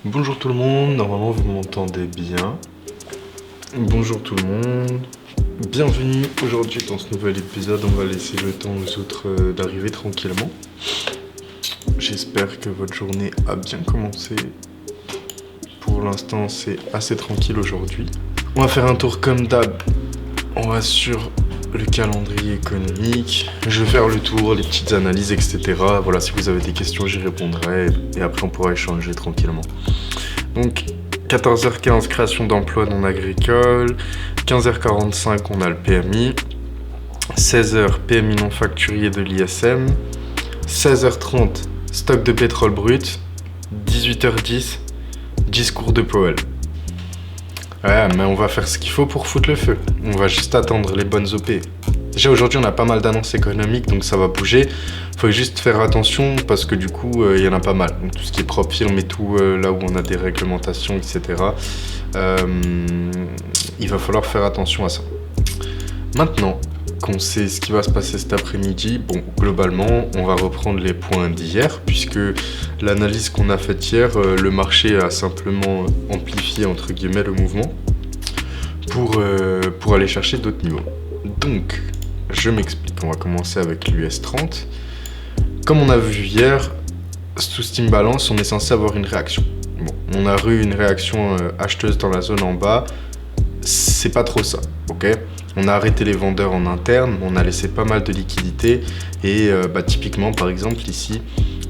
Bonjour tout le monde, normalement vous m'entendez bien. Bonjour tout le monde, bienvenue aujourd'hui dans ce nouvel épisode. On va laisser le temps aux autres d'arriver tranquillement. J'espère que votre journée a bien commencé. Pour l'instant c'est assez tranquille aujourd'hui. On va faire un tour comme d'hab. On va sur le calendrier économique. Je vais faire le tour, les petites analyses, etc. Voilà, si vous avez des questions j'y répondrai et après on pourra échanger tranquillement. Donc 14h15 création d'emplois non agricoles, 15h45 on a le PMI, 16h PMI non facturier de l'ISM, 16h30 stock de pétrole brut, 18h10 discours de Powell. Ouais, mais on va faire ce qu'il faut pour foutre le feu. On va juste attendre les bonnes OP. Déjà aujourd'hui on a pas mal d'annonces économiques donc ça va bouger. Faut juste faire attention parce que du coup il y en a pas mal. Donc tout ce qui est propre firme et tout, là où on a des réglementations, etc. Il va falloir faire attention à ça. Maintenant qu'on sait ce qui va se passer cet après-midi, bon globalement on va reprendre les points d'hier puisque l'analyse qu'on a faite hier, le marché a simplement amplifié entre guillemets le mouvement pour aller chercher d'autres niveaux. Donc je m'explique, on va commencer avec l'US 30. Comme on a vu hier, sous Steam Balance, on est censé avoir une réaction. Bon, on a eu une réaction acheteuse dans la zone en bas, c'est pas trop ça, ok ? On a arrêté les vendeurs en interne, on a laissé pas mal de liquidités et typiquement par exemple ici,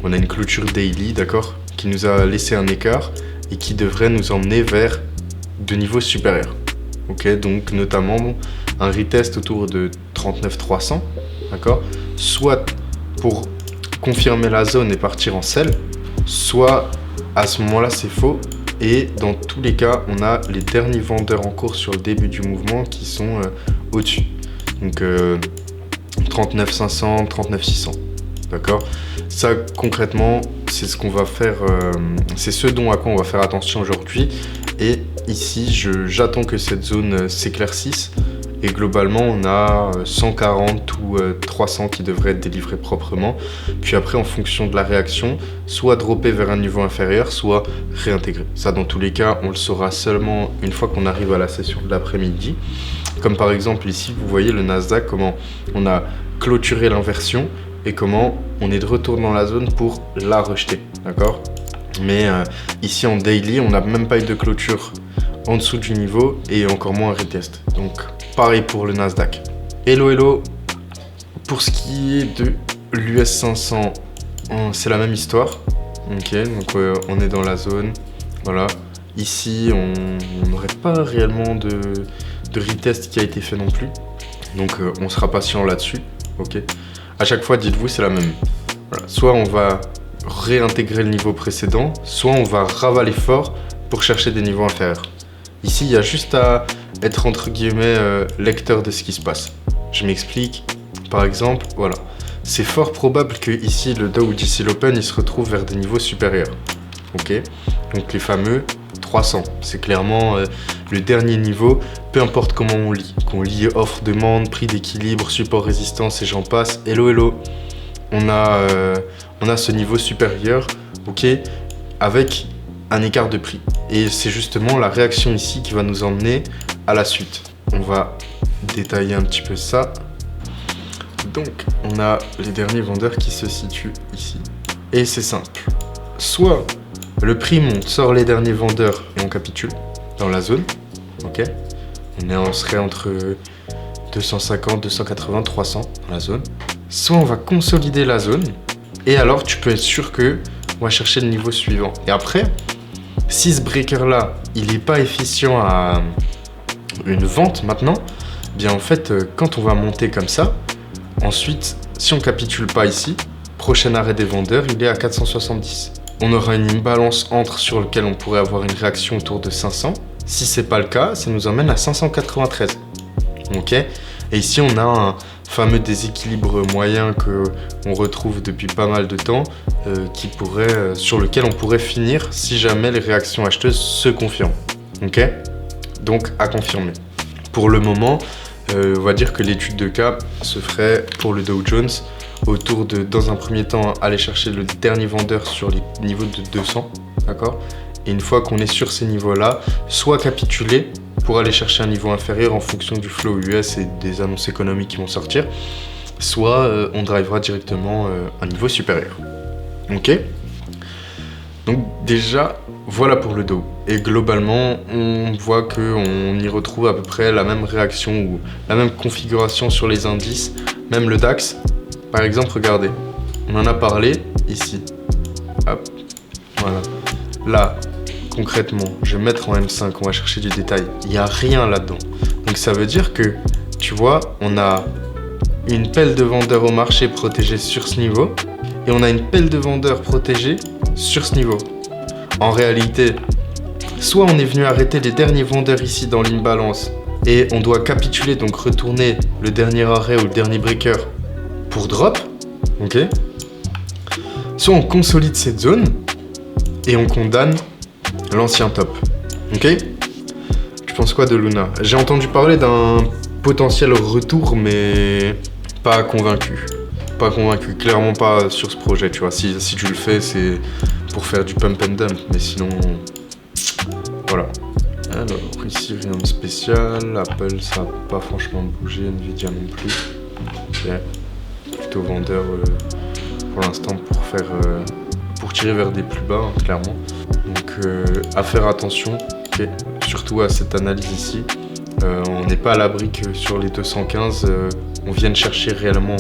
on a une clôture daily, d'accord, qui nous a laissé un écart et qui devrait nous emmener vers de niveaux supérieurs. Ok, donc notamment un retest autour de 39 300, d'accord, soit pour confirmer la zone et partir en sell, soit à ce moment-là c'est faux et dans tous les cas on a les derniers vendeurs en cours sur le début du mouvement qui sont au-dessus, donc 39 500, 39 600, d'accord. Ça concrètement c'est ce qu'on va faire, c'est ce dont à quoi on va faire attention aujourd'hui. Et ici j'attends que cette zone s'éclaircisse et globalement on a 140 ou 300 qui devraient être délivrés proprement, puis après en fonction de la réaction soit dropper vers un niveau inférieur soit réintégrer. Ça dans tous les cas on le saura seulement une fois qu'on arrive à la session de l'après-midi, comme par exemple ici vous voyez le Nasdaq, comment on a clôturé l'inversion et comment on est de retour dans la zone pour la rejeter, d'accord. Mais ici en daily on n'a même pas eu de clôture en dessous du niveau et encore moins un retest, donc pareil pour le Nasdaq. Hello. Pour ce qui est de l'US 500, c'est la même histoire. Ok, donc on est dans la zone. Voilà. Ici, on n'aurait pas réellement de retest qui a été fait non plus. Donc on sera patient là-dessus. Ok. À chaque fois, dites-vous, c'est la même. Voilà. Soit on va réintégrer le niveau précédent, soit on va ravaler fort pour chercher des niveaux inférieurs. Ici, il y a juste à être entre guillemets lecteur de ce qui se passe. Je m'explique. Par exemple, voilà, c'est fort probable que ici le Dow d'ici l'Open il se retrouve vers des niveaux supérieurs. Ok, donc les fameux 300, c'est clairement le dernier niveau. Peu importe comment on lit, qu'on lit offre-demande, prix d'équilibre, support-résistance et j'en passe. Hello, on a ce niveau supérieur, ok, avec un écart de prix. Et c'est justement la réaction ici qui va nous emmener à la suite. On va détailler un petit peu ça. Donc, on a les derniers vendeurs qui se situent ici. Et c'est simple. Soit le prix monte, sort les derniers vendeurs et on capitule dans la zone. Ok. On serait entre 250, 280, 300 dans la zone. Soit on va consolider la zone. Et alors, tu peux être sûr que on va chercher le niveau suivant. Et après, si ce breaker-là, il n'est pas efficient à une vente maintenant, bien en fait, quand on va monter comme ça, ensuite, si on capitule pas ici, prochain arrêt des vendeurs, il est à 470. On aura une imbalance entre sur lequel on pourrait avoir une réaction autour de 500. Si c'est pas le cas, ça nous emmène à 593. Ok. Et ici, on a un fameux déséquilibre moyen que on retrouve depuis pas mal de temps, sur lequel on pourrait finir si jamais les réactions acheteuses se confirment. Ok. Donc à confirmer. Pour le moment, on va dire que l'étude de cas se ferait pour le Dow Jones autour de, dans un premier temps, aller chercher le dernier vendeur sur les niveaux de 200, d'accord ? Et une fois qu'on est sur ces niveaux-là, soit capituler pour aller chercher un niveau inférieur en fonction du flow US et des annonces économiques qui vont sortir, soit on drivera directement un niveau supérieur. Ok ? Donc déjà, voilà pour le dos. Et globalement, on voit qu'on y retrouve à peu près la même réaction ou la même configuration sur les indices, même le DAX. Par exemple, regardez, on en a parlé ici. Hop, voilà. Là, concrètement, je vais mettre en M5, on va chercher du détail. Il n'y a rien là-dedans. Donc ça veut dire que, tu vois, on a une pelle de vendeurs au marché protégée sur ce niveau et on a une pelle de vendeurs protégée sur ce niveau. En réalité, soit on est venu arrêter les derniers vendeurs ici dans l'imbalance et on doit capituler, donc retourner le dernier arrêt ou le dernier breaker pour drop, ok ? Soit on consolide cette zone et on condamne l'ancien top, ok ? Tu penses quoi de Luna ? J'ai entendu parler d'un potentiel retour, mais pas convaincu. Pas convaincu, clairement pas sur ce projet, tu vois. Si tu le fais, c'est pour faire du pump and dump, mais sinon, voilà. Alors, ici, rien de spécial. Apple, ça n'a pas franchement bougé. Nvidia non plus. Ok. Plutôt vendeur pour l'instant pour tirer vers des plus bas, hein, clairement. Donc, à faire attention, ok. Surtout à cette analyse ici. On n'est pas à l'abri que sur les 215, on vienne chercher réellement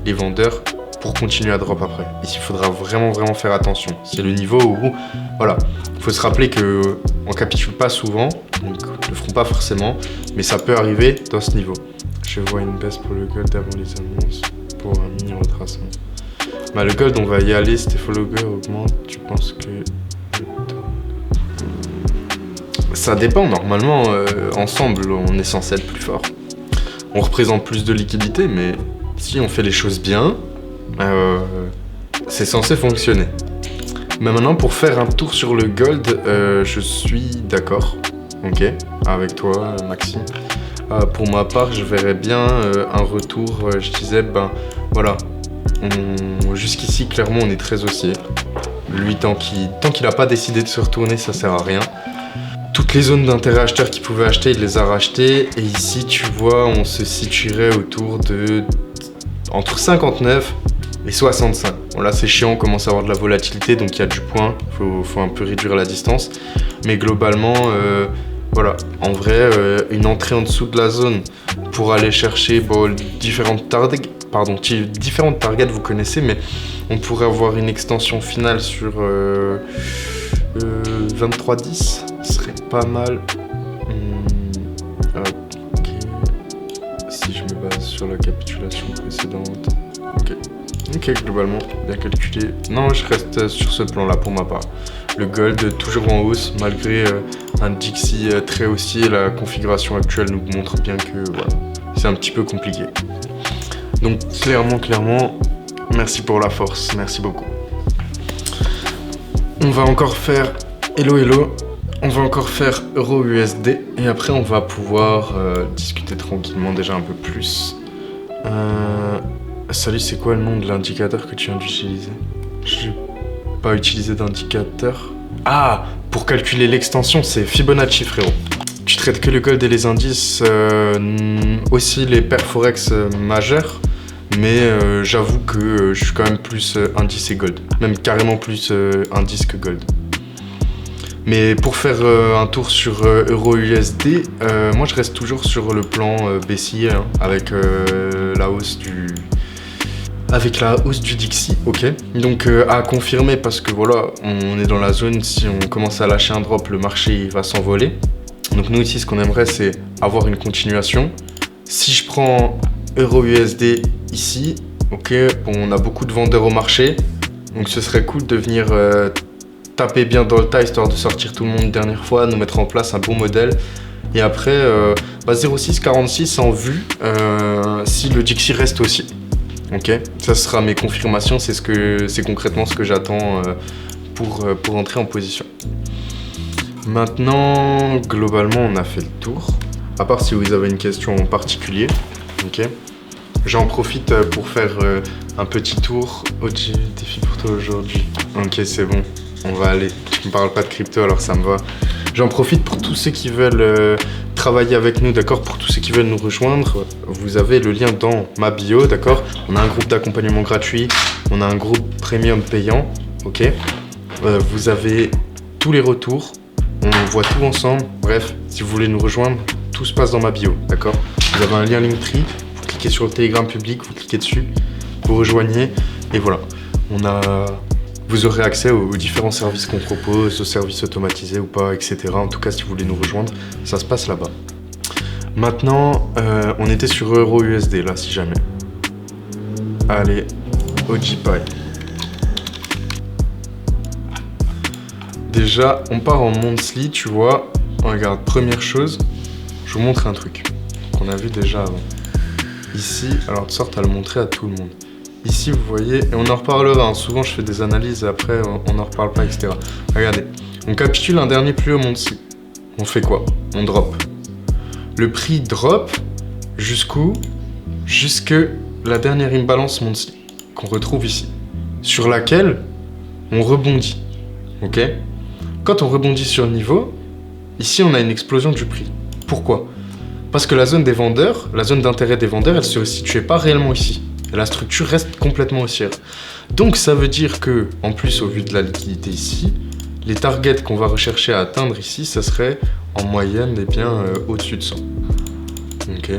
les vendeurs pour continuer à drop après. Ici, il faudra vraiment faire attention. C'est le niveau où, voilà, il faut se rappeler que on capitule pas souvent, donc ils le feront pas forcément, mais ça peut arriver dans ce niveau. Je vois une baisse pour le gold avant les annonces, pour un mini retracement. Bah, le gold, on va y aller, si tes followers augmentent, tu penses que... Ça dépend, normalement, ensemble, on est censé être plus fort. On représente plus de liquidité, mais si on fait les choses bien, c'est censé fonctionner. Mais maintenant, pour faire un tour sur le gold, je suis d'accord, ok, avec toi, Maxime. Pour ma part, je verrais bien un retour, je disais, ben voilà, jusqu'ici, clairement, on est très haussier. Lui, tant qu'il n'a pas décidé de se retourner, ça sert à rien. Toutes les zones d'intérêt acheteur qu'il pouvait acheter, il les a rachetées. Et ici, tu vois, on se situerait autour de... entre 59 et 65. Bon, là, c'est chiant, on commence à avoir de la volatilité, donc il y a du point. Faut un peu réduire la distance. Mais globalement, voilà. En vrai, une entrée en dessous de la zone pour aller chercher différentes targets, vous connaissez, mais on pourrait avoir une extension finale sur 23,10. Ce serait pas mal. Ok. Si je me base sur la capitulation précédente. Ok, globalement, bien calculé. Non, je reste sur ce plan-là pour ma part. Le gold toujours en hausse, malgré un Dixie très haussier. La configuration actuelle nous montre bien que voilà, c'est un petit peu compliqué. Donc clairement, merci pour la force, merci beaucoup. On va encore faire hello. On va encore faire Euro-USD et après on va pouvoir discuter tranquillement déjà un peu plus. Salut, c'est quoi le nom de l'indicateur que tu viens d'utiliser ? Je n'ai pas utilisé d'indicateur. Ah, pour calculer l'extension, c'est Fibonacci, frérot. Tu traites que le gold et les indices, aussi les paires forex majeures, mais j'avoue que je suis quand même plus indice et gold. Même carrément plus indice que gold. Mais pour faire un tour sur Euro-USD, moi je reste toujours sur le plan baissier, hein, avec la hausse du Dixie, ok. Donc à confirmer parce que voilà, on est dans la zone, si on commence à lâcher un drop, le marché il va s'envoler. Donc nous ici, ce qu'on aimerait, c'est avoir une continuation. Si je prends Euro-USD ici, ok, bon, on a beaucoup de vendeurs au marché, donc ce serait cool de venir taper bien dans le tas, histoire de sortir tout le monde une dernière fois, nous mettre en place un bon modèle. Et après, 0,646 en vue, si le Dixie reste aussi. Ok, ça sera mes confirmations, c'est concrètement ce que j'attends pour entrer en position. Maintenant, globalement, on a fait le tour. À part si vous avez une question en particulier, ok. J'en profite pour faire un petit tour au défi pour toi aujourd'hui. Ok, c'est bon. on va aller. Je ne parle pas de crypto, alors ça me va. J'en profite pour tous ceux qui veulent travailler avec nous, d'accord? Pour tous ceux qui veulent nous rejoindre, vous avez le lien dans ma bio, d'accord? On a un groupe d'accompagnement gratuit, on a un groupe premium payant, ok? Vous avez tous les retours, on voit tout ensemble. Bref, si vous voulez nous rejoindre, tout se passe dans ma bio, d'accord? Vous avez un lien Linktree, vous cliquez sur le Telegram public, vous cliquez dessus, vous rejoignez, et voilà. Vous aurez accès aux différents services qu'on propose, aux services automatisés ou pas, etc. En tout cas, si vous voulez nous rejoindre, ça se passe là-bas. Maintenant, on était sur EURUSD, là, si jamais. Allez, OGPy. Déjà, on part en monthly, tu vois. Regarde, première chose, je vous montre un truc qu'on a vu déjà avant. Ici, alors de sorte à le montrer à tout le monde. Ici, vous voyez, et on en reparlera, hein. Souvent je fais des analyses et après on n'en reparle pas, etc. Regardez, on capitule un dernier plus haut monthly. On fait quoi? On drop. Le prix drop jusqu'où? Jusque la dernière imbalance monthly qu'on retrouve ici, sur laquelle on rebondit. Ok? Quand on rebondit sur le niveau, ici on a une explosion du prix. Pourquoi? Parce que la zone des vendeurs, la zone d'intérêt des vendeurs, elle se situait pas réellement ici. Et la structure reste complètement haussière. Donc ça veut dire que, en plus au vu de la liquidité ici, les targets qu'on va rechercher à atteindre ici, ça serait en moyenne au-dessus de 100. Ok.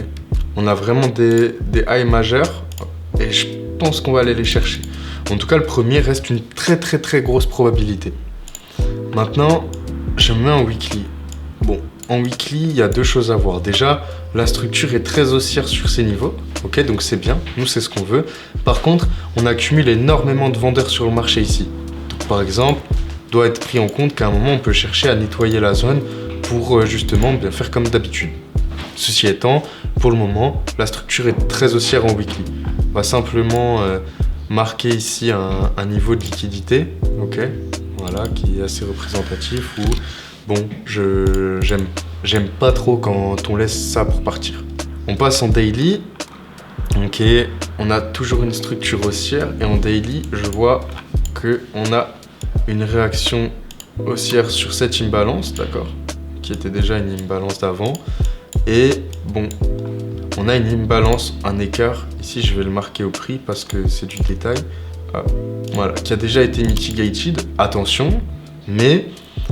On a vraiment des highs majeurs et je pense qu'on va aller les chercher. En tout cas, le premier reste une très très très grosse probabilité. Maintenant, je me mets en weekly. Bon, en weekly, il y a deux choses à voir. Déjà, la structure est très haussière sur ces niveaux. Ok, donc c'est bien, nous c'est ce qu'on veut. Par contre, on accumule énormément de vendeurs sur le marché ici. Donc, par exemple, doit être pris en compte qu'à un moment, on peut chercher à nettoyer la zone pour justement bien faire comme d'habitude. Ceci étant, pour le moment, la structure est très haussière en weekly. On va simplement marquer ici un niveau de liquidité, ok, voilà, qui est assez représentatif où, bon, j'aime pas trop quand on laisse ça pour partir. On passe en daily. Ok, on a toujours une structure haussière et en daily, je vois qu'on a une réaction haussière sur cette imbalance, d'accord, qui était déjà une imbalance d'avant. Et bon, on a une imbalance, un écart, ici je vais le marquer au prix parce que c'est du détail, voilà, qui a déjà été mitigated, attention, mais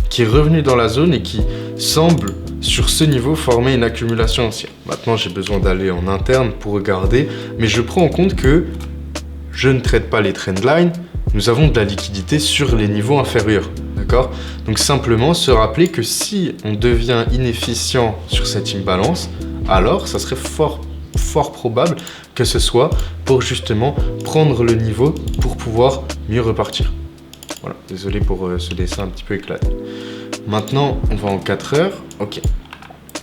qui est revenu dans la zone et qui semble sur ce niveau former une accumulation haussière. Maintenant j'ai besoin d'aller en interne pour regarder, mais je prends en compte que je ne traite pas les trendlines, nous avons de la liquidité sur les niveaux inférieurs, d'accord? Donc simplement se rappeler que si on devient inefficient sur cette imbalance, alors ça serait fort probable que ce soit pour justement prendre le niveau pour pouvoir mieux repartir. Voilà, désolé pour ce dessin un petit peu éclaté. Maintenant, on va en 4 heures. Ok.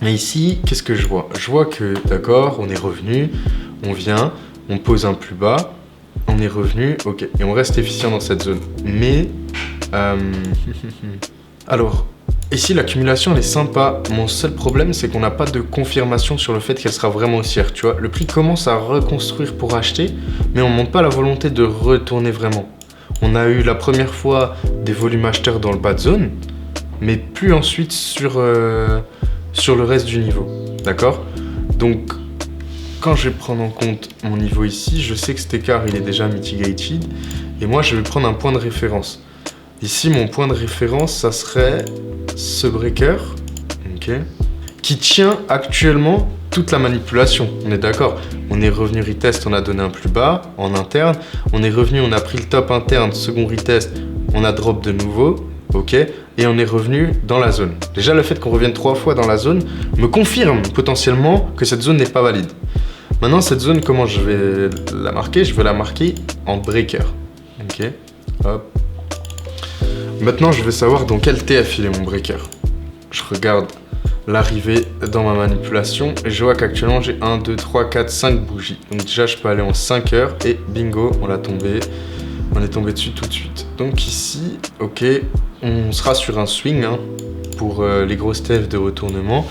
Mais ici, qu'est-ce que je vois? Je vois que, d'accord, on est revenu, on vient, on pose un plus bas, on est revenu, ok. Et on reste efficient dans cette zone. Mais, alors, ici, l'accumulation, elle est sympa. Mon seul problème, c'est qu'on n'a pas de confirmation sur le fait qu'elle sera vraiment haussière, tu vois. Le prix commence à reconstruire pour acheter, mais on ne montre pas la volonté de retourner vraiment. On a eu la première fois des volumes acheteurs dans le bas de zone, mais plus ensuite sur le reste du niveau, d'accord? Donc, quand je vais prendre en compte mon niveau ici, je sais que cet écart, il est déjà mitigated, et moi, je vais prendre un point de référence. Ici, mon point de référence, ça serait ce breaker, ok, qui tient actuellement toute la manipulation, on est d'accord. On est revenu retest, on a donné un plus bas en interne, on est revenu, on a pris le top interne, second retest, on a drop de nouveau, ok, et on est revenu dans la zone. Déjà, le fait qu'on revienne 3 fois dans la zone me confirme potentiellement que cette zone n'est pas valide. Maintenant, cette zone, comment je vais la marquer? Je vais la marquer en breaker, ok, hop. Maintenant, je vais savoir dans quel TF il est mon breaker. Je regarde l'arrivée dans ma manipulation et je vois qu'actuellement j'ai 1, 2, 3, 4, 5 bougies. Donc déjà je peux aller en 5 heures et bingo, on l'a tombé. On est tombé dessus tout de suite. Donc ici, ok, on sera sur un swing pour les grosses TF de retournement.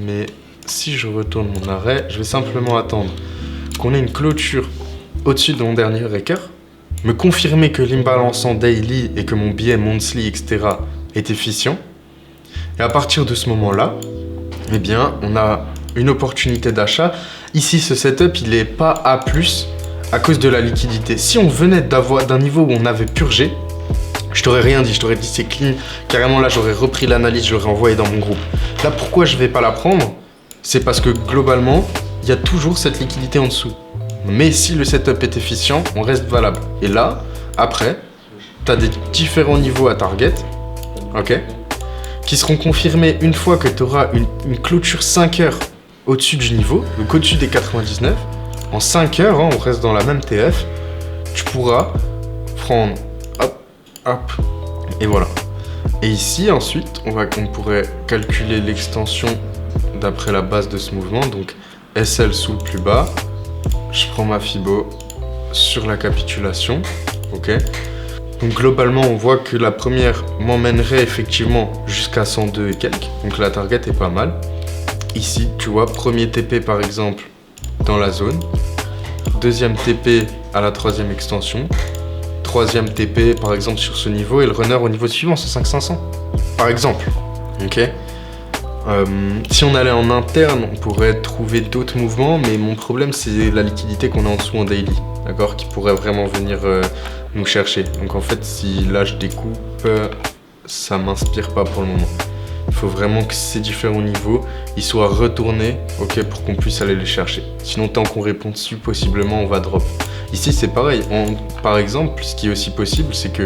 Mais si je retourne mon arrêt, je vais simplement attendre qu'on ait une clôture au-dessus de mon dernier écart. me confirmer que l'imbalance en daily et que mon billet monthly, etc. est efficient. Et à partir de ce moment-là, eh bien, on a une opportunité d'achat. Ici, ce setup, il n'est pas A+, à cause de la liquidité. Si on venait d'un niveau où on avait purgé, je t'aurais rien dit, je t'aurais dit c'est clean. Carrément là, j'aurais repris l'analyse, je l'aurais envoyé dans mon groupe. Là, pourquoi je vais pas la prendre? C'est parce que globalement, il y a toujours cette liquidité en dessous. Mais si le setup est efficient, on reste valable. Et là, après, tu as des différents niveaux à target, ok, qui seront confirmés une fois que tu auras une clôture 5 heures au-dessus du niveau, donc au-dessus des 99. En 5 heures, on reste dans la même TF, tu pourras prendre, hop, et voilà. Et ici, ensuite, on pourrait calculer l'extension d'après la base de ce mouvement, donc SL sous le plus bas, je prends ma Fibo sur la capitulation, ok. Donc globalement, on voit que la première m'emmènerait effectivement jusqu'à 102 et quelques, donc la target est pas mal. Ici, tu vois, premier TP par exemple dans la zone, deuxième TP à la troisième extension, troisième TP par exemple sur ce niveau et le runner au niveau suivant, c'est 5500 par exemple, ok. Si on allait en interne, on pourrait trouver d'autres mouvements, mais mon problème c'est la liquidité qu'on a en dessous en daily, d'accord, qui pourrait vraiment venir nous chercher. Donc en fait, si là je découpe, ça m'inspire pas pour le moment. Il faut vraiment que ces différents niveaux, ils soient retournés, ok, pour qu'on puisse aller les chercher. Sinon, tant qu'on répond dessus, possiblement, on va drop. Ici, c'est pareil. Par exemple, ce qui est aussi possible, c'est que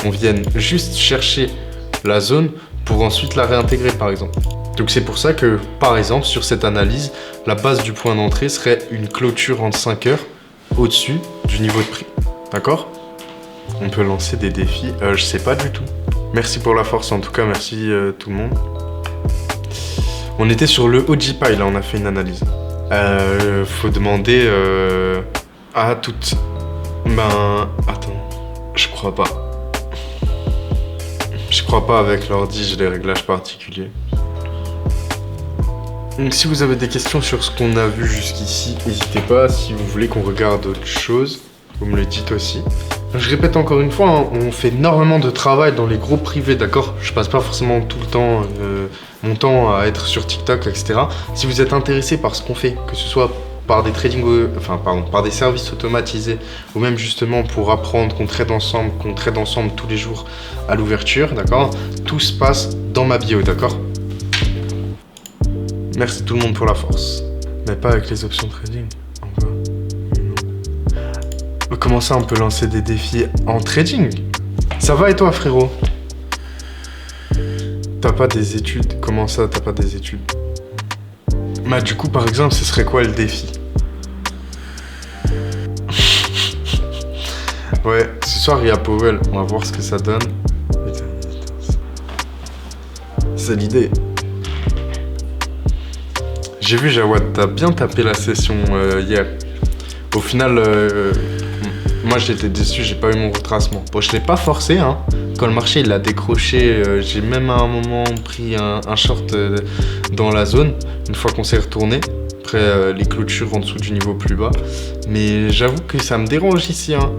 on vienne juste chercher la zone pour ensuite la réintégrer, par exemple. Donc c'est pour ça que, par exemple, sur cette analyse, la base du point d'entrée serait une clôture en 5 heures au-dessus du niveau de prix. D'accord? On peut lancer des défis. Je sais pas du tout. Merci pour la force, en tout cas, merci tout le monde. On était sur le OGPI, là, on a fait une analyse. Faut demander à toutes. Ben, attends, je crois pas. Je crois pas avec l'ordi, j'ai des réglages particuliers. Donc si vous avez des questions sur ce qu'on a vu jusqu'ici, n'hésitez pas. Si vous voulez qu'on regarde autre chose, vous me le dites aussi. Je répète encore une fois, hein, on fait énormément de travail dans les groupes privés, d'accord? Je passe pas forcément tout le temps, mon temps à être sur TikTok, etc. Si vous êtes intéressé par ce qu'on fait, que ce soit par des par des services automatisés, ou même justement pour apprendre qu'on trade ensemble tous les jours à l'ouverture, d'accord? Tout se passe dans ma bio, d'accord? Merci tout le monde pour la force. Mais pas avec les options trading. Comment ça, on peut lancer des défis en trading? Ça va et toi, frérot? T'as pas des études? Comment ça, t'as pas des études? Bah du coup, par exemple, ce serait quoi le défi? Ouais, ce soir, il y a Powell. On va voir ce que ça donne. C'est l'idée. J'ai vu, Jawad, t'as bien tapé la session hier. Au final, moi j'étais déçu, j'ai pas eu mon retracement. Bon, je l'ai pas forcé, hein. Quand le marché il a décroché, j'ai même à un moment pris un short dans la zone, une fois qu'on s'est retourné, après les clôtures en dessous du niveau plus bas. Mais j'avoue que ça me dérange ici, hein.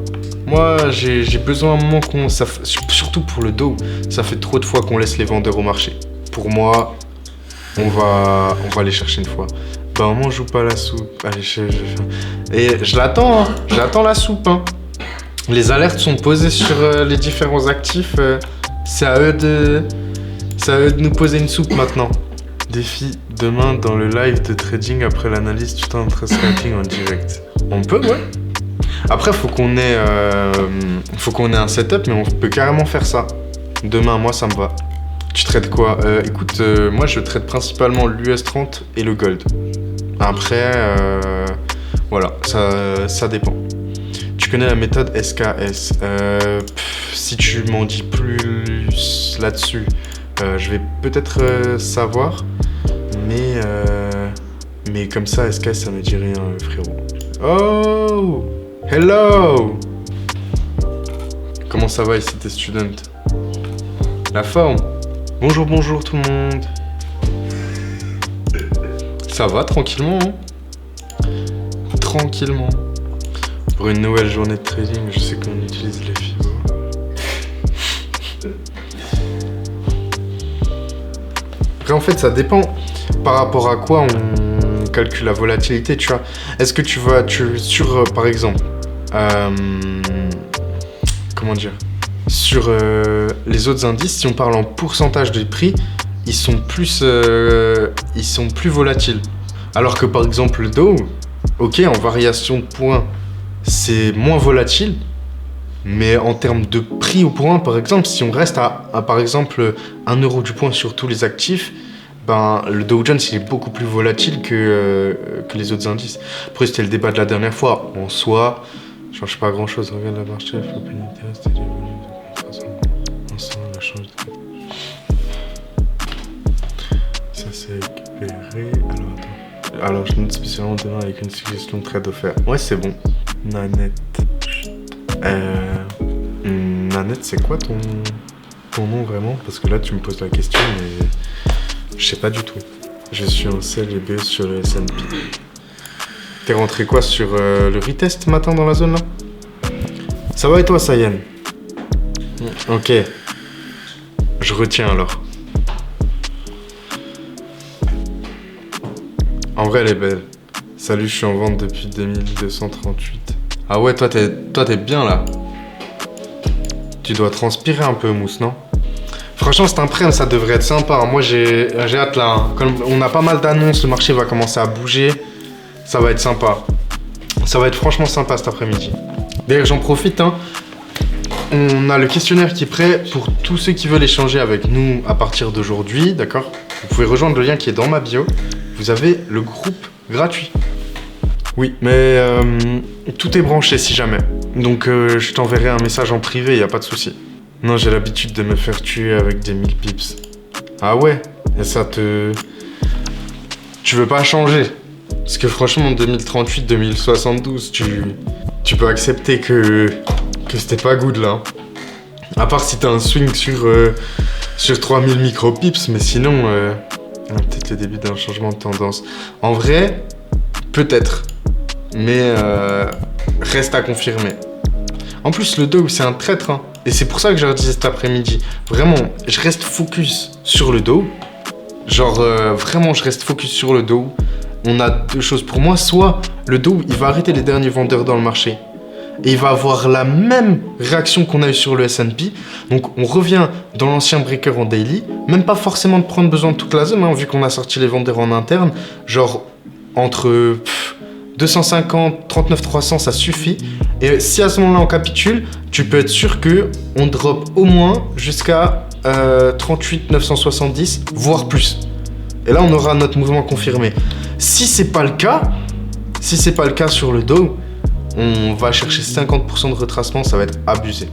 Moi, j'ai besoin un moment surtout pour le dos, ça fait trop de fois qu'on laisse les vendeurs au marché. Pour moi, on va aller chercher une fois. Bah, au moins, on joue pas la soupe. Allez, et je l'attends, hein. J'attends la soupe, hein. Les alertes sont posées sur les différents actifs. C'est à eux de nous poser une soupe maintenant. Défi demain dans le live de trading après l'analyse du temps de trading en direct. On peut, ouais. Après, faut qu'on ait un setup, mais on peut carrément faire ça. Demain, moi, ça me va. Tu traites quoi? Écoute, moi, je traite principalement l'US 30 et le gold. Après, voilà, ça dépend. Tu connais la méthode SKS. Si tu m'en dis plus là-dessus, je vais peut-être savoir. Mais comme ça, SKS, ça me dit rien, frérot. Oh! Hello! Comment ça va ici, tes students? La forme? Bonjour, bonjour tout le monde. Ça va, tranquillement, hein? Tranquillement. Pour une nouvelle journée de trading, je sais qu'on utilise j'utilise les Fibo. Après, en fait, ça dépend par rapport à quoi on calcule la volatilité, tu vois. Est-ce que sur, par exemple, comment dire, sur les autres indices, si on parle en pourcentage de prix, ils sont plus volatiles. Alors que par exemple le Dow, ok, en variation de points, c'est moins volatile, mais en termes de prix au point, par exemple, si on reste à par exemple 1 euro du point sur tous les actifs, ben, le Dow Jones il est beaucoup plus volatile que les autres indices. Après, c'était le débat de la dernière fois. En soi, ça change pas grand chose. Regarde la marché, il faut péniter, c'était des volumes de croissance. Ensemble, la change de. Ça c'est récupéré. Alors, je note spécialement demain avec une suggestion de trade offert. Ouais, c'est bon. Nanette. Nanette, c'est quoi ton nom vraiment? Parce que là, tu me poses la question, mais je sais pas du tout. Je suis en sell et BE sur le S&P. T'es rentré quoi sur le retest matin dans la zone là? Ça va et toi, Sayen? Ok. Je retiens alors. En vrai, elle est belle. Salut, je suis en vente depuis 2238. Ah ouais, toi t'es bien là. Tu dois transpirer un peu, Mousse, non? Franchement, cet après-midi, ça devrait être sympa. Moi, j'ai hâte là. Hein. Comme on a pas mal d'annonces, le marché va commencer à bouger. Ça va être sympa. Ça va être franchement sympa cet après-midi. D'ailleurs, j'en profite. Hein. On a le questionnaire qui est prêt pour tous ceux qui veulent échanger avec nous à partir d'aujourd'hui. D'accord? Vous pouvez rejoindre le lien qui est dans ma bio. Vous avez le groupe gratuit. Oui, mais tout est branché si jamais. Donc je t'enverrai un message en privé, y a pas de souci. Non, j'ai l'habitude de me faire tuer avec des 1000 pips. Ah ouais? Et ça te... Tu veux pas changer? Parce que franchement, en 2038, 2072, tu peux accepter que c'était pas good là. À part si t'as un swing sur 3000 micro-pips, mais sinon... peut-être le début d'un changement de tendance. En vrai, peut-être. Mais reste à confirmer. En plus, le Dow, c'est un traître. Hein. Et c'est pour ça que je leur disais cet après-midi. Vraiment, je reste focus sur le Dow. Genre, vraiment, je reste focus sur le Dow. On a deux choses pour moi. Soit le Dow, il va arrêter les derniers vendeurs dans le marché. Et il va avoir la même réaction qu'on a eu sur le S&P. Donc on revient dans l'ancien breaker en daily. Même pas forcément de prendre besoin de toute la zone, hein, vu qu'on a sorti les vendeurs en interne. Genre entre 250, 39, 300, ça suffit. Et si à ce moment-là on capitule, tu peux être sûr qu'on drop au moins jusqu'à 38, 970, voire plus. Et là on aura notre mouvement confirmé. Si c'est pas le cas sur le Dow, on va chercher 50% de retracement, ça va être abusé.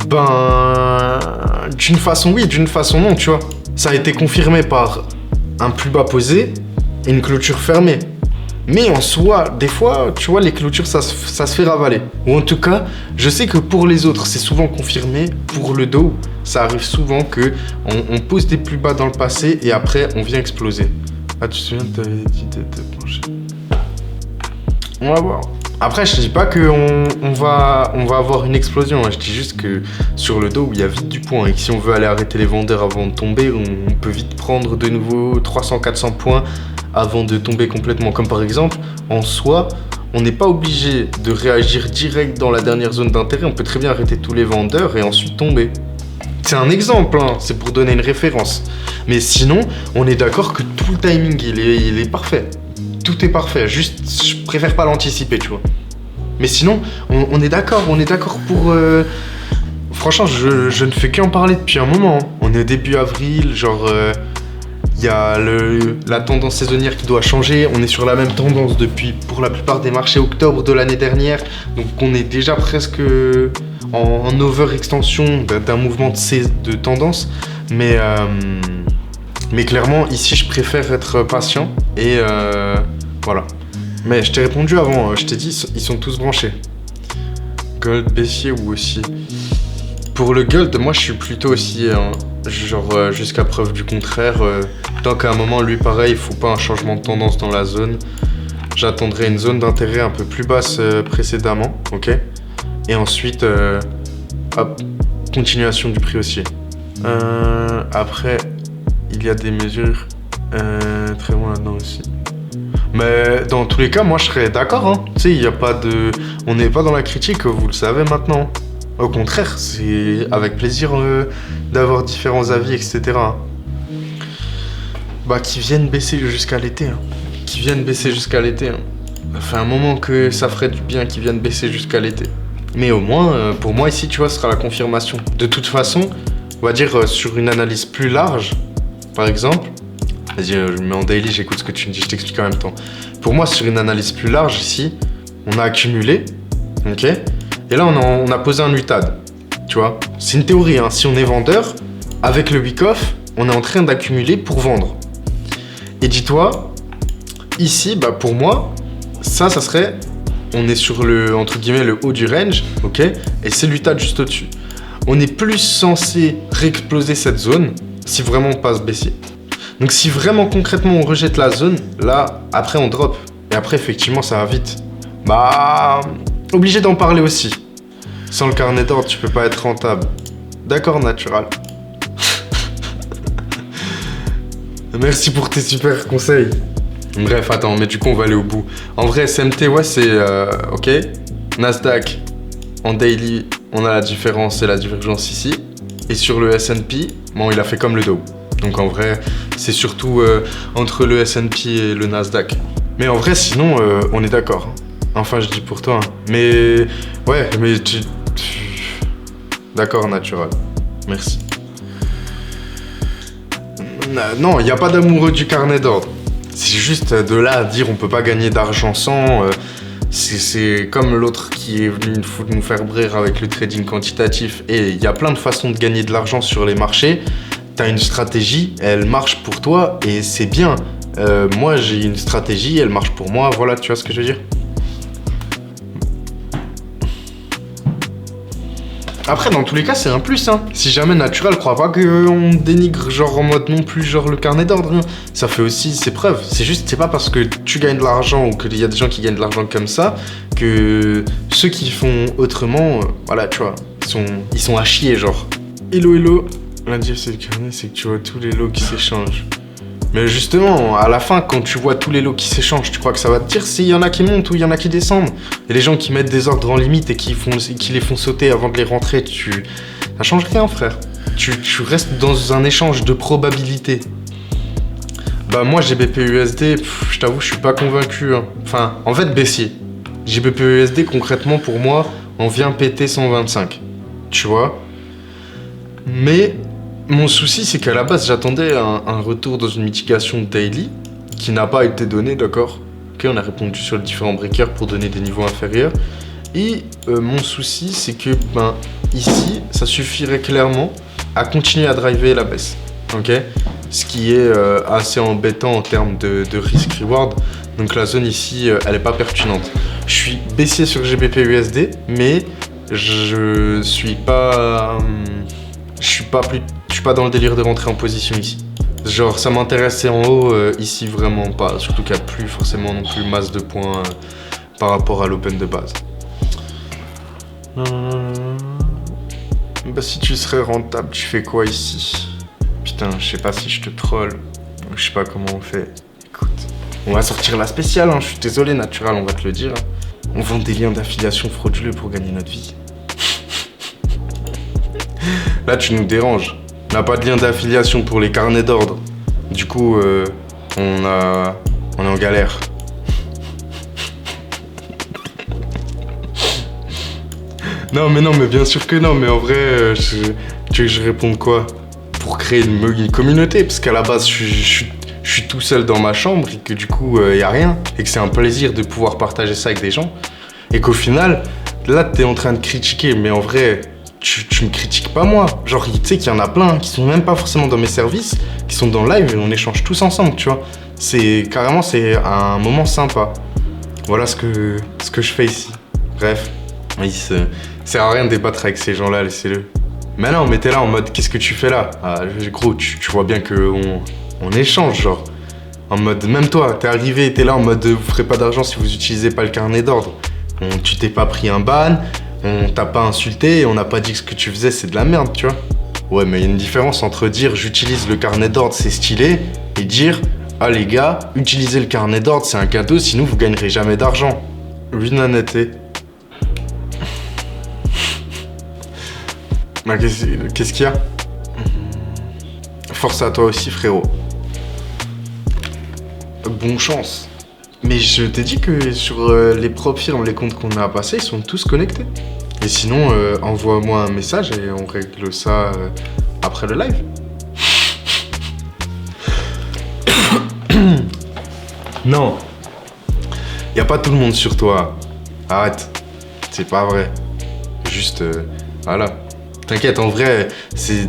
Ben, d'une façon oui, d'une façon non, tu vois. Ça a été confirmé par un plus bas posé et une clôture fermée. Mais en soi, des fois, tu vois, les clôtures, ça se fait ravaler. Ou en tout cas, je sais que pour les autres, c'est souvent confirmé. Pour le Dow, ça arrive souvent que on pose des plus bas dans le passé et après, on vient exploser. Ah, tu te souviens, tu avais dit de plancher. On va voir. Après, je te dis pas qu'on va avoir une explosion. Hein. Je dis juste que sur le Dow, il y a vite du point. Et que si on veut aller arrêter les vendeurs avant de tomber, on peut vite prendre de nouveau 300-400 points avant de tomber complètement. Comme par exemple, en soi, on n'est pas obligé de réagir direct dans la dernière zone d'intérêt. On peut très bien arrêter tous les vendeurs et ensuite tomber. C'est un exemple, hein. C'est pour donner une référence. Mais sinon, on est d'accord que tout le timing, il est parfait. Tout est parfait, juste je préfère pas l'anticiper, tu vois. Mais sinon, on est d'accord pour... Franchement, je ne fais qu'en parler depuis un moment. Hein. On est début avril, genre... Il y a la tendance saisonnière qui doit changer. On est sur la même tendance depuis, pour la plupart des marchés, octobre de l'année dernière. Donc on est déjà presque en over-extension d'un mouvement de tendance. Mais clairement, ici, je préfère être patient. Et voilà. Mais je t'ai répondu avant. Je t'ai dit, ils sont tous branchés. Gold, baissier ou aussi. Pour le gold, moi, je suis plutôt aussi... genre jusqu'à preuve du contraire, tant qu'à un moment, lui, pareil, il faut pas un changement de tendance dans la zone. J'attendrai une zone d'intérêt un peu plus basse précédemment, ok? Et ensuite, hop, continuation du prix haussier. Après, il y a des mesures très loin là-dedans aussi. Mais dans tous les cas, moi je serais d'accord. Hein. Tu sais, il y a pas de. On n'est pas dans la critique, vous le savez maintenant. Au contraire, c'est avec plaisir d'avoir différents avis, etc. Bah, qui viennent baisser jusqu'à l'été. Hein. Qui viennent baisser jusqu'à l'été. Hein. Ça fait un moment que ça ferait du bien qu'ils viennent baisser jusqu'à l'été. Mais au moins, pour moi, ici, tu vois, ce sera la confirmation. De toute façon, on va dire sur une analyse plus large, par exemple. Vas-y, je me mets en daily, j'écoute ce que tu me dis, je t'explique en même temps. Pour moi, sur une analyse plus large, ici, on a accumulé, ok? Et là, on a posé un UTAD, tu vois? C'est une théorie, hein. Si on est vendeur, avec le week-off, on est en train d'accumuler pour vendre. Et dis-toi, ici, bah pour moi, ça serait... On est sur le, entre guillemets, le haut du range, ok? Et c'est l'UTAD juste au-dessus. On est plus censé réexploser cette zone si vraiment on passe baissier. Donc si vraiment concrètement on rejette la zone, là, après on drop. Et après, effectivement, ça va vite. Bah, obligé d'en parler aussi. Sans le carnet d'ordre, tu peux pas être rentable. D'accord, Natural. Merci pour tes super conseils. Bref, attends, mais du coup, on va aller au bout. En vrai, SMT, ouais, c'est... ok. Nasdaq, en daily, on a la différence et la divergence ici. Et sur le S&P, bon, il a fait comme le Dow. Donc en vrai, c'est surtout entre le S&P et le Nasdaq. Mais en vrai, sinon, on est d'accord. Enfin, je dis pour toi. Hein. Mais... Ouais, mais tu... D'accord, Natural. Merci. Non, il n'y a pas d'amoureux du carnet d'ordre. C'est juste de là à dire on peut pas gagner d'argent sans... c'est comme l'autre qui est venu nous faire brère avec le trading quantitatif. Et il y a plein de façons de gagner de l'argent sur les marchés. T'as une stratégie, elle marche pour toi et c'est bien. Moi, j'ai une stratégie, elle marche pour moi. Voilà, tu vois ce que je veux dire? Après, dans tous les cas, c'est un plus, hein. Si jamais Natural, crois pas qu'on dénigre, genre, en mode non plus, genre, le carnet d'ordre, hein. Ça fait aussi ses preuves. C'est juste, c'est pas parce que tu gagnes de l'argent ou qu'il y a des gens qui gagnent de l'argent comme ça que ceux qui font autrement, voilà, tu vois, ils sont à chier, genre. Hello. Lundi, c'est le carnet, c'est que tu vois tous les lots qui s'échangent. Mais justement, à la fin, quand tu vois tous les lots qui s'échangent, tu crois que ça va te dire s'il y en a qui montent ou il y en a qui descendent? Et les gens qui mettent des ordres en limite et qui les font sauter avant de les rentrer, ça change rien, frère. Tu restes dans un échange de probabilité. Bah moi, GBP-USD, je t'avoue, je suis pas convaincu. Hein. Enfin, en fait, baissier. GBP-USD, concrètement, pour moi, on vient péter 125. Tu vois? Mais... mon souci, c'est qu'à la base, j'attendais un retour dans une mitigation daily qui n'a pas été donné, d'accord? Ok, on a répondu sur les différents breakers pour donner des niveaux inférieurs. Et mon souci, c'est que ici, ça suffirait clairement à continuer à driver la baisse, ok? Ce qui est assez embêtant en termes de risk-reward. Donc la zone ici, elle n'est pas pertinente. Je suis baissier sur GBP-USD, mais je suis pas dans le délire de rentrer en position ici. Genre, ça m'intéressait en haut, ici vraiment pas. Surtout qu'il n'y a plus forcément non plus masse de points par rapport à l'open de base. Bah, si tu serais rentable, tu fais quoi ici? Putain, je sais pas si je te troll. Je sais pas comment on fait. Écoute, on va sortir la spéciale, hein. Je suis désolé, Natural, on va te le dire. On vend des liens d'affiliation frauduleux pour gagner notre vie. Là, tu nous déranges. On n'a pas de lien d'affiliation pour les carnets d'ordre. Du coup, on est en galère. Non, mais bien sûr que non. Mais en vrai, tu veux que je réponde quoi? Pour créer une communauté. Parce qu'à la base, je suis tout seul dans ma chambre et que du coup, il n'y a rien. Et que c'est un plaisir de pouvoir partager ça avec des gens. Et qu'au final, là, t'es en train de critiquer. Mais en vrai... Tu me critiques pas moi, genre tu sais qu'il y en a plein qui sont même pas forcément dans mes services, qui sont dans le live et on échange tous ensemble, tu vois. C'est un moment sympa. Voilà ce que je fais ici. Bref, ça sert à rien de débattre avec ces gens-là, laissez-le. Mais non, mais t'es là en mode qu'est-ce que tu fais là? Gros, tu vois bien que on échange, genre. En mode, même toi, t'es arrivé, t'es là en mode vous ferez pas d'argent si vous utilisez pas le carnet d'ordre. Tu t'es pas pris un ban. On t'a pas insulté et on n'a pas dit que ce que tu faisais c'est de la merde, tu vois. Ouais, mais il y a une différence entre dire j'utilise le carnet d'ordre, c'est stylé, et dire ah les gars, utilisez le carnet d'ordre, c'est un cadeau, sinon vous gagnerez jamais d'argent. Oui, Nanaté. Bah, qu'est-ce qu'il y a? Force à toi aussi, frérot. Bonne chance. Mais je t'ai dit que sur les profils, les comptes qu'on a passés, ils sont tous connectés. Et sinon, envoie-moi un message et on règle ça après le live. Non. Y a pas tout le monde sur toi. Arrête. C'est pas vrai. Juste, voilà. T'inquiète, en vrai,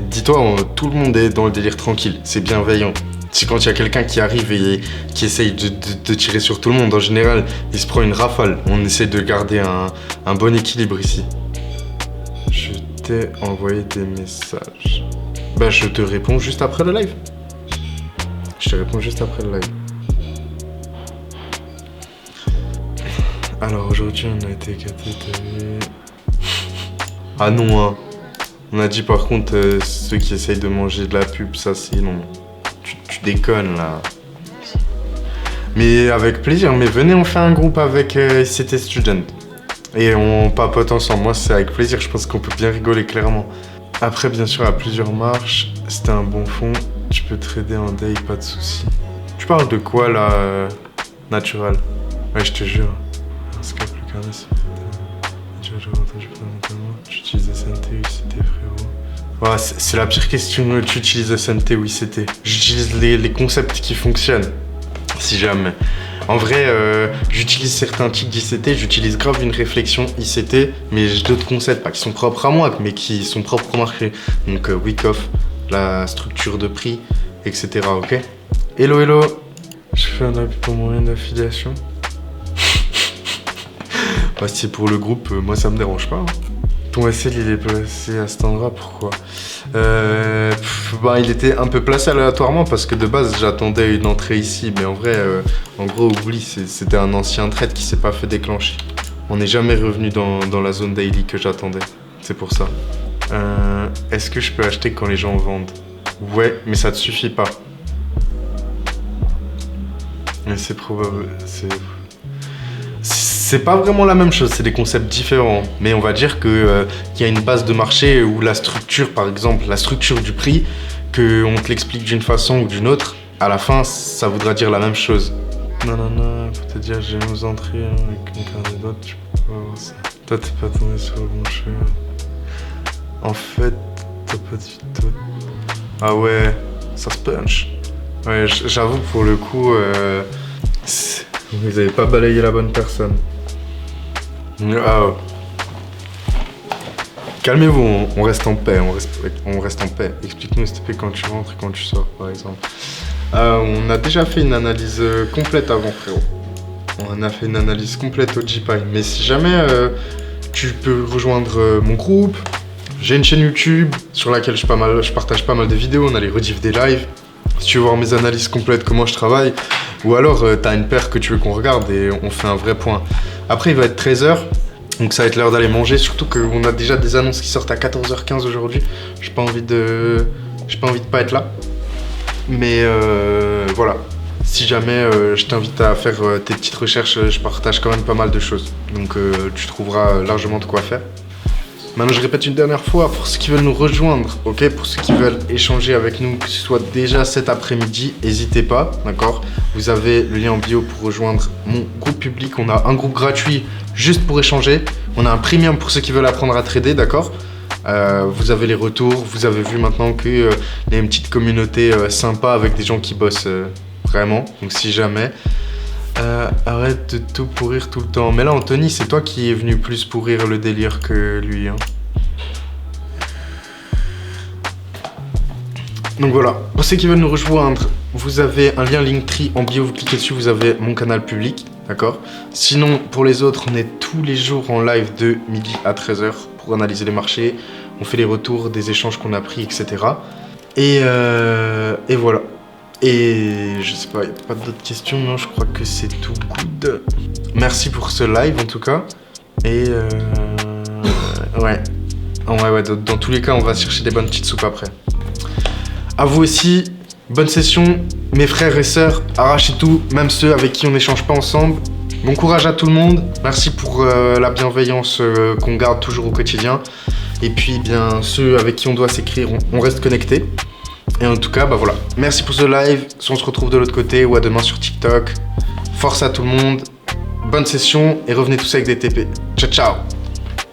dis-toi, tout le monde est dans le délire tranquille. C'est bienveillant. C'est quand il y a quelqu'un qui arrive et qui essaye de tirer sur tout le monde. En général, il se prend une rafale. On essaie de garder un bon équilibre ici. Je t'ai envoyé des messages. Bah, je te réponds juste après le live. Je te réponds juste après le live. Alors aujourd'hui, on a été capté de... Ah non, hein. On a dit par contre, ceux qui essayent de manger de la pub, ça c'est non. Tu déconnes là. Mais avec plaisir, mais venez, on fait un groupe avec ICT Student. Et on papote ensemble. Moi, c'est avec plaisir, je pense qu'on peut bien rigoler clairement. Après, bien sûr, à plusieurs marches, c'était un bon fond. Tu peux trader en day, pas de soucis. Tu parles de quoi là, Natural? Ouais, je te jure. Skype, le carnet, c'est... Tu utilises SNT ou ICT, frérot? Ouais, c'est la pire question. Tu utilises SNT ou ICT? J'utilise les concepts qui fonctionnent. Si jamais. En vrai, j'utilise certains tics d'ICT, j'utilise grave une réflexion ICT, mais j'ai d'autres concepts, pas qui sont propres à moi, mais qui sont propres au marché. Donc, Wyckoff, la structure de prix, etc. Ok? Hello, hello. Je fais un appui pour moyen d'affiliation. Bah, si c'est pour le groupe, moi ça me dérange pas. Hein. Ton SL il est placé à cet endroit, pourquoi? Bah, il était un peu placé aléatoirement parce que de base j'attendais une entrée ici, mais en vrai, en gros, oublie, c'était un ancien trade qui s'est pas fait déclencher. On n'est jamais revenu dans la zone daily que j'attendais, c'est pour ça. Est-ce que je peux acheter quand les gens vendent? Ouais, mais ça te suffit pas. Mais c'est probable, c'est pas vraiment la même chose, c'est des concepts différents. Mais on va dire qu'il y a une base de marché où la structure, par exemple, la structure du prix, qu'on te l'explique d'une façon ou d'une autre, à la fin, ça voudra dire la même chose. Non, faut te dire, j'ai 11 entrées avec une carnet d'autres, tu peux pas voir ça. Toi, t'es pas tombé sur le bon chemin. En fait, t'as pas de vidéo. Ah ouais, ça se punch. Ouais, j'avoue que pour le coup, vous avez pas balayé la bonne personne. Ah. Calmez-vous, on reste en paix, on reste en paix. Explique-nous s'il te plaît quand tu rentres et quand tu sors, par exemple. On a déjà fait une analyse complète avant, frérot. On a fait une analyse complète au GPI. Mais si jamais tu peux rejoindre mon groupe, j'ai une chaîne YouTube sur laquelle je partage pas mal de vidéos, on a les rediffs des lives. Si tu veux voir mes analyses complètes, comment je travaille, ou alors t'as une paire que tu veux qu'on regarde et on fait un vrai point. Après, il va être 13h, donc ça va être l'heure d'aller manger, surtout qu'on a déjà des annonces qui sortent à 14h15 aujourd'hui. J'ai pas envie de pas être là. Mais voilà, si jamais je t'invite à faire tes petites recherches, je partage quand même pas mal de choses. Donc tu trouveras largement de quoi faire. Maintenant, je répète une dernière fois, pour ceux qui veulent nous rejoindre, ok, pour ceux qui veulent échanger avec nous, que ce soit déjà cet après-midi, n'hésitez pas, d'accord? Vous avez le lien en bio pour rejoindre mon groupe public. On a un groupe gratuit juste pour échanger. On a un premium pour ceux qui veulent apprendre à trader, d'accord? Vous avez les retours, vous avez vu maintenant qu'il y a une petite communauté sympa avec des gens qui bossent vraiment. Donc si jamais... arrête de tout pourrir tout le temps. Mais là, Anthony, c'est toi qui es venu plus pourrir le délire que lui. Hein. Donc voilà, pour ceux qui veulent nous rejoindre, vous avez un lien Linktree en bio, vous cliquez dessus, vous avez mon canal public, d'accord? Sinon, pour les autres, on est tous les jours en live de midi à 13h pour analyser les marchés. On fait les retours des échanges qu'on a pris, etc. Et voilà. Et je sais pas, il n'y a pas d'autres questions, non, je crois que c'est tout good. Merci pour ce live en tout cas. Et Ouais. Ouais, dans tous les cas, on va chercher des bonnes petites soupes après. À vous aussi, bonne session, mes frères et sœurs, arrachez tout, même ceux avec qui on n'échange pas ensemble. Bon courage à tout le monde, merci pour la bienveillance qu'on garde toujours au quotidien. Et puis, bien, ceux avec qui on doit s'écrire, on reste connectés. Et en tout cas, bah voilà. Merci pour ce live, on se retrouve de l'autre côté ou à demain sur TikTok. Force à tout le monde, bonne session et revenez tous avec des TP. Ciao, ciao!